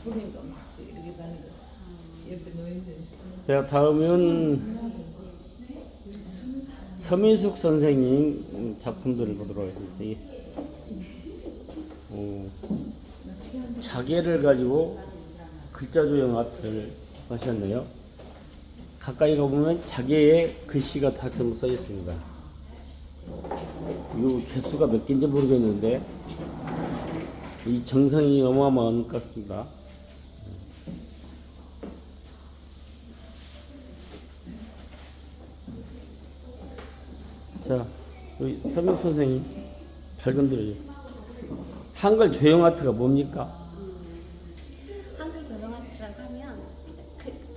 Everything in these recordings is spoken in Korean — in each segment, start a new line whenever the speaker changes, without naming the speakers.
바쁘니까 막 이렇게 다니고 옆에 노인들.
자, 다음은 서민숙 선생님 작품들을 보도록 하겠습니다. 자개를 가지고 글자 조형 아트를 하셨네요. 가까이 가보면 자개의 글씨가 다시 써 있습니다. 이 개수가 몇 개인지 모르겠는데 이 정성이 어마어마한 것 같습니다. 자, 우리 서명 선생님 밝은 들어요. 한글 조형 아트가 뭡니까?
한글 조형 아트라고 하면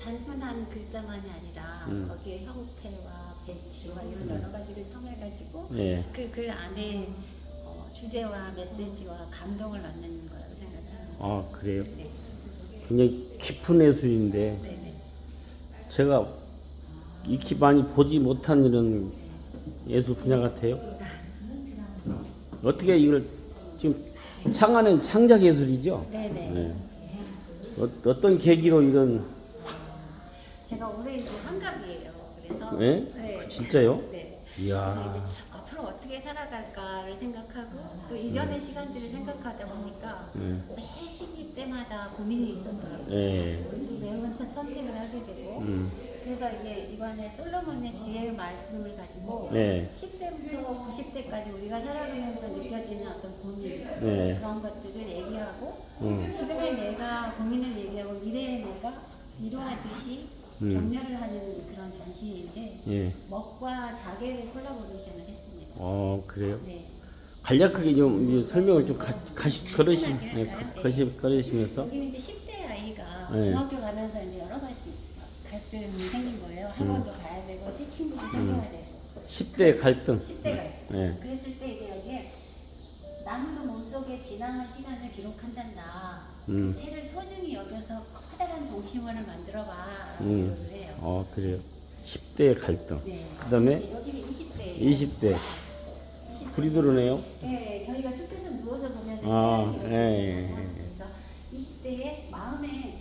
단순한 글자만이 아니라 거기에 형태와 배치와 이런 여러 가지를 통해가지고
예.
그 글 안에 주제와 메시지와 감동을 만드는 거라고 생각합니다.
아, 그래요?
네.
굉장히 깊은 예술인데
네네.
제가 익히 많이 보지 못한 이런 예술 분야 같아요. 어떻게 이걸 지금 창안은 창작 예술이죠?
네네.
네. 어떤 계기로 이런
제가 올해 이제 환갑이에요. 그래서
네?
네.
진짜요?
네.
이야.
그래서 이제 앞으로 어떻게 살아갈까를 생각하고 또 이전의 시간들을 생각하다 보니까 매 시기 때마다 고민이 있었더라고요.
네.
또 매운 선택을 하게 되고 그래서 이제 이번에 솔로몬의 지혜의 말씀을 가지고
네.
10대부터 90대까지 우리가 살아가면서 느껴지는 어떤 고민
네.
그런 것들을 얘기하고 지금의 내가 고민을 얘기하고 미래의 내가 위로하듯이 격려를 하는 그런 전시인데
예.
먹과 자개를 콜라보레이션을 했습니다.
그래요?
네.
간략하게 좀 설명을 좀
편하게 할까요? 네.
걸으시면서
여기는 이제 10대 아이가
네.
중학교 가면서 이제 여러 가지 갈등이 생긴 거예요. 학원도 가야 되고 새 친구도 생겨야 되고
10대 갈등.
10대 갈등.
네.
그랬을 때 이제 여기에 나무도 몸속에 지나간 시간을 기록한단다. 태를 소중히 여겨서 커다란 동심원을 만들어봐. 라고 해요.
그래요. 10대의 갈등.
네.
그 다음에
여기는 20대.
20대. 불이 들어오네요.
네, 저희가 숲에서 누워서 보면
예.
그래서 20대에 마음에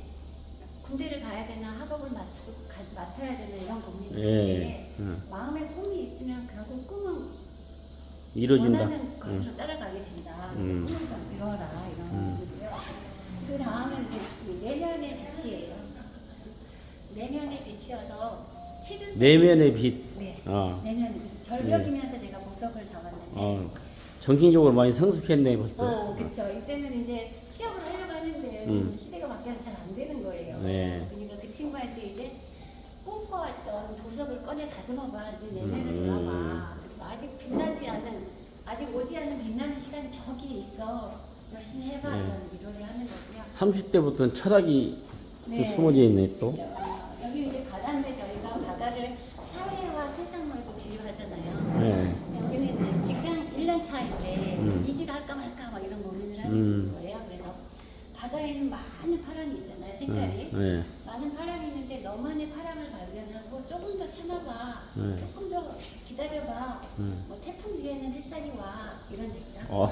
군대를 가야 되나 학업을 맞춰야 되나 이런 고민이 있는데 마음에 꿈이 있으면 결국 꿈은
이루어진다.
원하는 것으로 따라가게 된다. 그래서 꿈을 좀 이뤄라 이런 거고요. 그 다음에 이제 내면의 빛이에요. 내면의 빛이어서
내면의 빛.
네.
아.
내면의 빛. 절벽이면서 제가 보석을 담았는데
정신적으로 많이 성숙했네 벌써.
그렇죠. 이때는 이제 취업을 하려고 하는데 시대가 바뀌어서 잘 안 되는 거예요.
네.
그러니까 그 친구한테 이제 꿈꿔왔던 보석을 꺼내 다듬어봐. 네 내면을 열어봐. 아직 빛나지 않은, 아직 오지 않은 빛나는 시간이 저기에 있어. 열심히 해봐. 이런 위로를 하는 거고요.
30대부터는 철학이 또 숨어져 있네 또.
그렇죠. 여기 이제 바다인데 저희가 바다를 사회와 세상으로 비유하잖아요.
네.
여기는 이제 직장 1년 차인데 이직을 할까 말까 막 이런 고민을 하는 거예요. 그래서 바다에는 많은 파랑이 있잖아요. 색깔이.
네.
많은 파랑이 있는데 너만의 파랑을 발견하고 조금 더 참아봐. 조금 더 기다려봐. 뭐 태풍 뒤에는 햇살이 와. 이런 얘기를 하고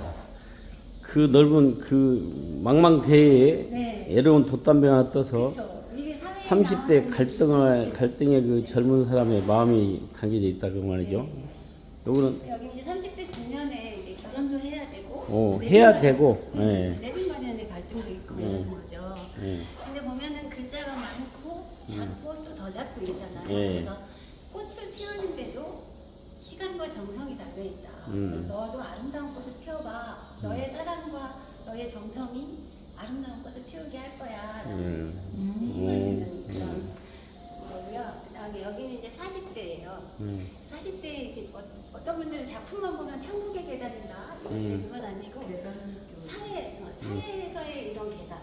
그 넓은 그 망망대해에
네.
애로운 돛담배 하나 떠서
그렇죠. 이게 사회에
30대
나오는
갈등의 그 젊은 사람의 마음이 담겨져 있다 그 말이죠. 요거는
여기 이제 30대 중년에 이제 결혼도 해야 되고
해야 되고
내빈 마련의 갈등도 있고 이런 거죠. 근데 보면은 글자가 많고 작고 또 더 작고 이러잖아요. 그래서 꽃을 피우는데도 시간과 정성이 담겨 있다. 그래서 너도 아름다운 꽃을 피워봐. 너의 사랑과 너의 정성이 아름다운 꽃을 피우게 할 거야. 라는 힘을 주는 그런 거고요. 그다음에 여기는 이제 40대예요. 40대 이렇게 어떤 분들은 작품만 보면 천국의 계단이다. 이런데 그건 아니고 사회에서의 이런 계단.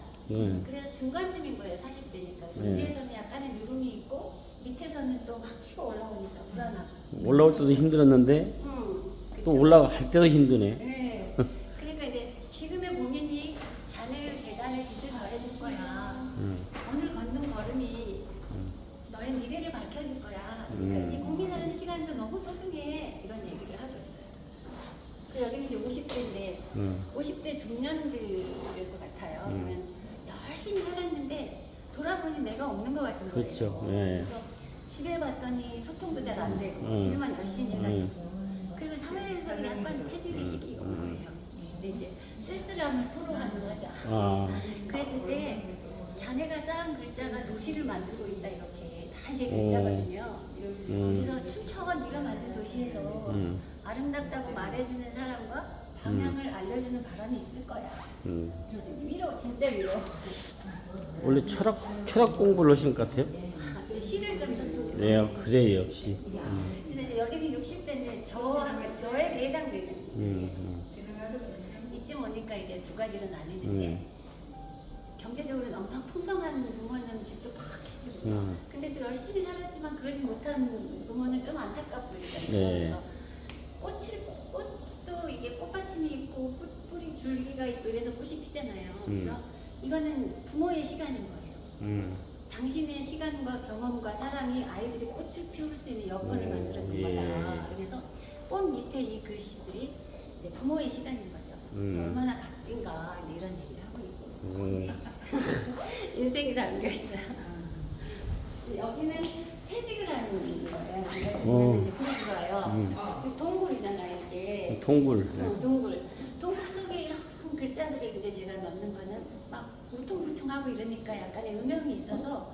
그래서 중간쯤인 거예요. 40대니까. 그래서 위에서는 약간의 누름이 있고 밑에서는 또 막 치고 올라오니까 불안하고.
올라올 때도 힘들었는데 또 올라갈 때도 힘드네.
네. 그러니까 이제 지금의 고민이 자네의 계단에 빛을 발해줄 거야. 오늘 걷는 걸음이 너의 미래를 밝혀줄 거야. 그러니까 이 고민하는 시간도 너무 소중해. 이런 얘기를 하고 있어요. 그 여기는 이제 50대인데 50대 중년들일 것 같아요. 그러면 열심히 사는 마음이 내가 없는 것 같은 거예요.
그렇죠. 예.
그래서 집에 봤더니 소통도 잘 안 되고
음.
일만 열심히 해가지고 그리고 사회에서 약간 태질의 시기가 온 거예요. 근데 이제 쓸쓸함을 토로하는 하자.
아,
그랬을 때 자네가 쌓은 글자가 도시를 만들고 있다 이렇게 다 이게 글자거든요. 그래서 춘천 네가 만든 도시에서 아름답다고 말해주는 사람과 방향을 알려주는 바람이 있을 거야. 그래서 위로 진짜 위로.
원래 철학 공부를 하신 것 같아요.
시를 좀 썼습니다.
네, 그래요, 역시.
근데 이제 여기는 60대인데 저에게 해당되는. 이쯤 오니까 이제 두 가지로 나뉘는데 경제적으로 너무 풍성한 부모는 집도 팍 해주고 근데 또 열심히 살았지만 그러지 못한 부모는 좀 안타깝고 이러잖아요.
네.
그래서 꽃도 이게 꽃받침이 있고 뿌리 줄기가 있고 이래서 꽃이 피잖아요. 그래서 이거는 부모의 시간인 거예요. 당신의 시간과 경험과 사랑이 아이들이 꽃을 피울 수 있는 여건을 만들어준 거다. 그래서 꽃 밑에 이 글씨들이 이제 부모의 시간인 거죠. 얼마나 값진가 이런 얘기를 하고 있고 인생이 담겨 있어요. 여기는 퇴직을 하는 거예요. 이제 들어요. 동굴이잖아요 이게.
동굴.
동굴 속에 이런 글자들을 이제 제가 넣는 거는 막 울퉁불퉁하고 이러니까 약간의 음영이 있어서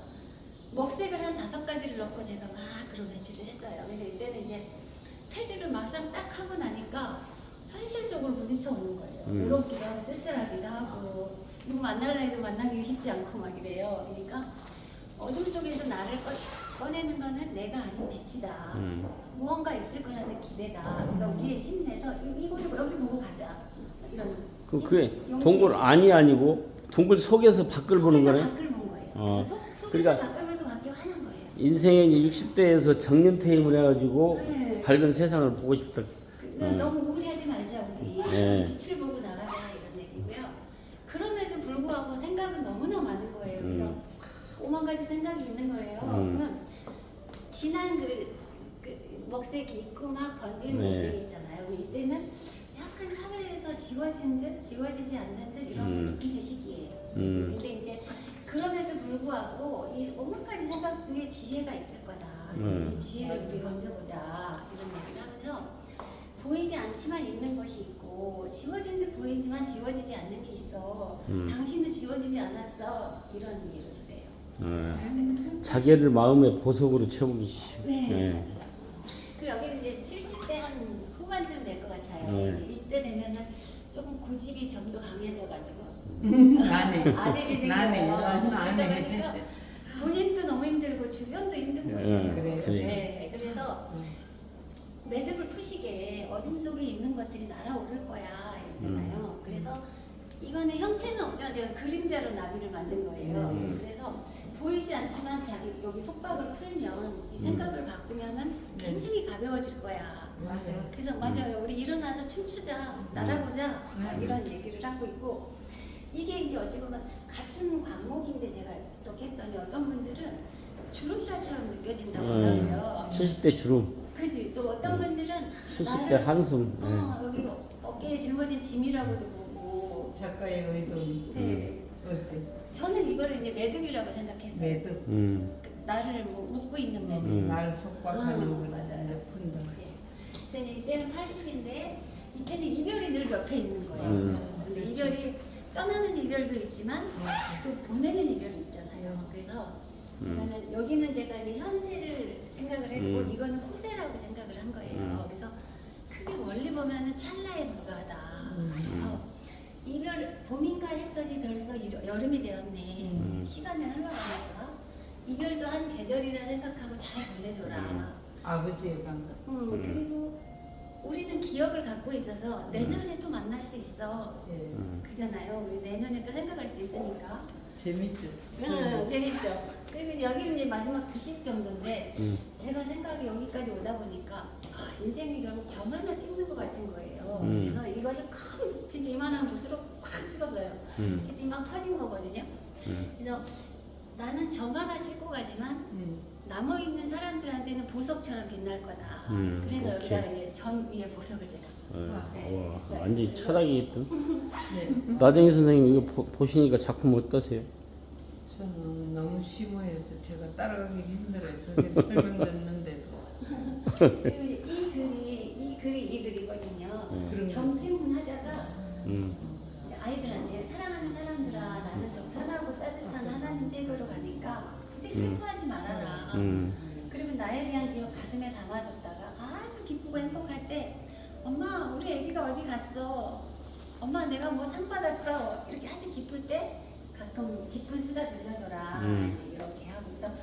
먹색을 한 5가지를 넣고 제가 막 그런 배치를 했어요. 근데 이때는 이제 퇴직을 막상 딱 하고 나니까 현실적으로 부딪혀 오는 거예요. 외롭기도 하고 쓸쓸하기도 하고 누구 만날라 해도 만나기가 쉽지 않고 막 이래요. 그러니까 어둠 속에서 나를 꺼내는 거는 내가 아닌 빛이다. 무언가 있을 거라는 기대다. 그러니까 우리 힘내서 이거 여기 보고 가자. 이런.
그게 동굴 안이 아니고 동굴 속에서 밖을 보는 거네.
밖을 본 거예요. 속에서
그러니까
밖을 보고 밖에 화난 거예요.
인생에 이제 60대에서 정년 퇴임을 해가지고
네.
밝은 세상을 보고 싶다.
너무 우울해하지 말자 우리.
네.
빛을 보고 나가자 이런 얘기고요. 그럼에도 불구하고 생각은 너무나 많은 거예요. 그래서 5만 가지 생각이 있는 거예요. 그러면 진한 먹색이 있고 막 번지는 먹색이 있잖아요. 이때는 약간 사회에서 지워진 듯 지워지지 않는 듯 이런 걸 느끼는 시기예요. 근데 이제 그럼에도 불구하고 이 5만 가지 생각 중에 지혜가 있을 거다. 이 지혜를 우리 건져보자 이런 얘기를 하면서 보이지 않지만 있는 것이 있고 지워진 듯 보이지만 지워지지 않는 게 있어. 당신도 지워지지 않았어. 이런 얘기를 해요.
자기를 마음의 보석으로 채우기 쉬워.
네, 맞아요. 그리고 여기는 이제 70대 한 후반쯤 될 것 같아요. 이때 되면은 조금 고집이 좀 더 강해져가지고
나네.
아집이 생겨요.
나네.
그러니까 본인도 너무 힘들고 주변도 힘든 거예요.
그래.
네, 그래서 매듭을 푸시게 어둠 속에 있는 것들이 날아오를 거야 이러잖아요. 그래서 이거는 형체는 없지만 제가 그림자로 나비를 만든 거예요. 그래서 보이지 않지만 자기 여기 속박을 풀면 이 생각을 바꾸면은 굉장히 가벼워질 거야.
맞아요.
그래서 맞아요. 우리 일어나서 춤추자, 날아보자 이런 얘기를 하고 있고 이게 이제 어찌 보면 같은 광목인데 제가 이렇게 했더니 어떤 분들은 주름살처럼 느껴진다고 하더라고요.
70대 주름.
그지? 또 어떤 분들은
70대
나를-
한숨.
여기 어깨에 짊어진 짐이라고도 보고
작가의 의도는
네.
어때?
저는 이거를 이제 매듭이라고 생각했어요.
매듭.
나를 뭐 묶고 있는 매듭.
나를 속박하는 걸
맞아요.
이제 푼다.
예. 그래서 이제 이때는 80인데 이때는 이별이 늘 옆에 있는 거예요. 근데 이별이 떠나는 이별도 있지만 또 보내는 이별이 있잖아요. 그래서 이거는 여기는 제가 이제 현세를 생각을 했고 이거는 후세라고 생각을 한 거예요. 그래서 크게 멀리 보면은 찰나에 불과하다. 그래서 이별 봄인가 했더니 벌써 여름이 되었네. 시간이 흘러가니까 이별도 한 계절이라 생각하고 잘 보내줘라.
아버지의 방금.
그리고 우리는 기억을 갖고 있어서 내년에 또 만날 수 있어.
예.
그잖아요. 우리 내년에 또 생각할 수 있으니까.
재밌죠.
재밌죠. 그리고 여기는 이제 마지막 90 정도인데 제가 생각이 여기까지 오다 보니까 인생이 결국 점 하나 찍는 것 같은 거예요. 그래서 이거를 큰 진짜 이만한 붓으로 꽉 찍었어요. 그래서 이만 퍼진 거거든요. 그래서 나는 점 하나 찍고 가지만 남아있는 사람들한테는 보석처럼 빛날 거다. 그래서 여기다가 이제 점 위에 보석을 제가
와,
했어요.
완전히 철학이 있던.
네.
나정희 선생님 이거 보시니까 작품 어떠세요?
저는 너무 심오해서 제가 따라가기 힘들어요. 선생님 설명 듣는데도.
그리고 이제 이 글이거든요.
네.
정치문화자가
음.
이제 아이들한테 사랑하는 사람들아 나는 더 편하고 따뜻한 하나님 세계로 가니까 부디 슬퍼하지 말아라. 그리고 나에 대한 기억 가슴에 담아뒀다가 아주 기쁘고 행복할 때 엄마 우리 애기가 어디 갔어? 엄마 내가 뭐 상 받았어? 이렇게 아주 기쁠 때 가끔 기쁜 수다 들려줘라 이렇게 하고 그래서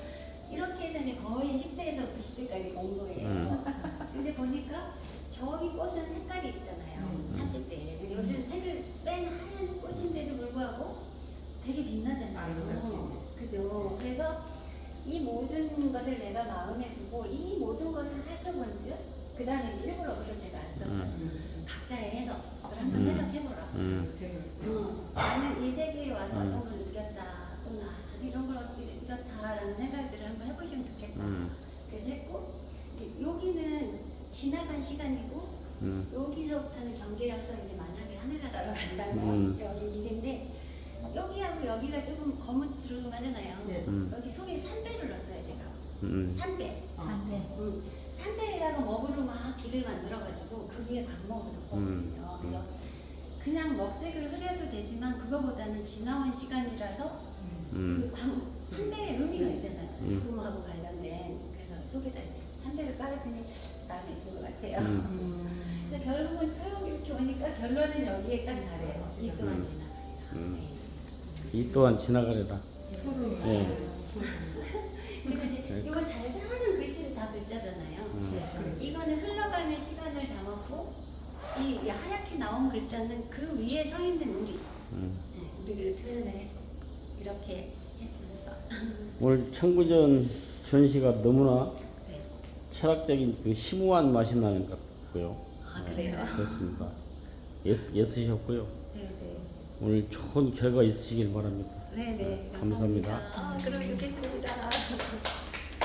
이렇게 해서 이제 거의 10대에서 90대까지 온 거예요. 근데 보니까 저기 꽃은 색깔이 있잖아요. 30대. 근데 요즘 색을 뺀 하얀 꽃인데도 불구하고 되게 빛나잖아요. 그죠? 그래서 이 모든 것을 내가 마음에 두고 이 모든 것을 살펴본 즉, 그 다음에 일부러 글을 제가 안 썼어요. 각자의 해석을 한번 생각해보라. 나는 이 세계에 와서 어떤 걸 느꼈다. 또 나는 이런 걸 이렇다라는 생각들을 한번 해보시면 좋겠다. 그래서 했고, 여기는 지나간 시간이고, 여기서부터는 경계여서 이제 만약에 하늘나라로 간다면 여기 일인데, 여기하고 여기가 조금 거무스름하잖아요.
네.
여기 속에 산배를 넣었어요, 제가. 산배. 산배에다가 먹으로 막 길을 만들어가지고 그 위에 광목을 넣었거든요. 그래서 그냥 먹색을 흐려도 되지만 그거보다는 지나온 시간이라서 그 산배의 의미가 있잖아요. 죽음하고 관련된. 그래서 속에다 이제 산배를 깔았더니 나름에 있는 것 같아요. 그래서 결국은 쭉 이렇게 오니까 결론은 여기에 딱 달해요. 이 또한 지나가리라.
이 또한 지나가리라. 네.
그래서 이제 이거 잘 자라는 글씨를 다 글자잖아요. 이거는 흘러가는 시간을 담았고 이 하얗게 나온 글자는 그 위에 서 있는 우리, 우리를 표현을 했고 이렇게 했습니다.
오늘 청구전 전시가 너무나
네.
철학적인 그 심오한 맛이 나는 것 같고요.
아 그래요?
그렇습니다. 애쓰셨고요.
네.
오늘 좋은 결과 있으시길 바랍니다.
네네.
감사합니다.
그럼 좋겠습니다.